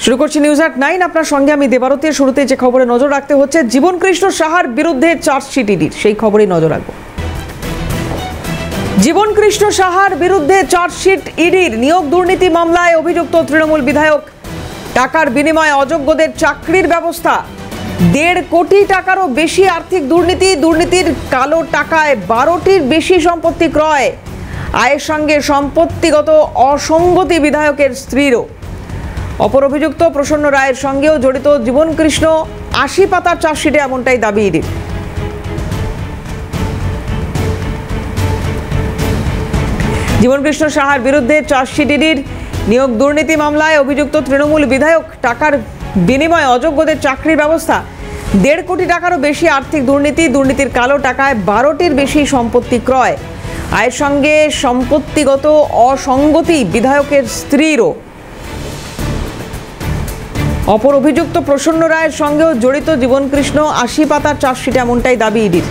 শুরু করছি নিউজ এট 9। আপনার সঙ্গে আমি দেবারতী। শুরুতে যে খবরে নজর রাখতে হচ্ছে, জীবনকৃষ্ণ সাহার বিরুদ্ধে চার্জশিট ইডির, সেই খবরেই নজর রাখব। জীবনকৃষ্ণ সাহার বিরুদ্ধে চার্জশিট ইডির। নিয়োগ দুর্নীতি মামলায় অভিযুক্ত তৃণমূল বিধায়ক। টাকার বিনিময়ে অযোগ্যদের চাকরির ব্যবস্থা। 1.5 কোটি টাকারও বেশি আর্থিক দুর্নীতি। দুর্নীতির কালো টাকায় 12টির বেশি সম্পত্তি ক্রয়। আয়ের সঙ্গে সম্পত্তিগত অসঙ্গতি বিধায়কের স্ত্রীরও। অপর অভিযুক্ত প্রসন্ন রায়ের সঙ্গেও জড়িত জীবনকৃষ্ণ। 80 পাতার চার্জশিটে এমনটাই দাবি ইডির। জীবনকৃষ্ণ সাহার বিরুদ্ধে চার্জশিট ইডির। নিয়োগ দুর্নীতি মামলায় অভিযুক্ত তৃণমূল বিধায়ক। টাকার বিনিময়ে অযোগ্যদের চাকরির ব্যবস্থা। 1.5 কোটি টাকারও বেশি আর্থিক দুর্নীতি। দুর্নীতির কালো টাকায় 12টির বেশি সম্পত্তি ক্রয়। আয়ের সঙ্গে সম্পত্তিগত অসঙ্গতি বিধায়কের স্ত্রীরও। অপর অভিযুক্ত প্রসন্ন রায়ের সঙ্গেও জড়িত জীবনকৃষ্ণ। 80 পাতার চার্জশিটে এমনটাই দাবি ইডির।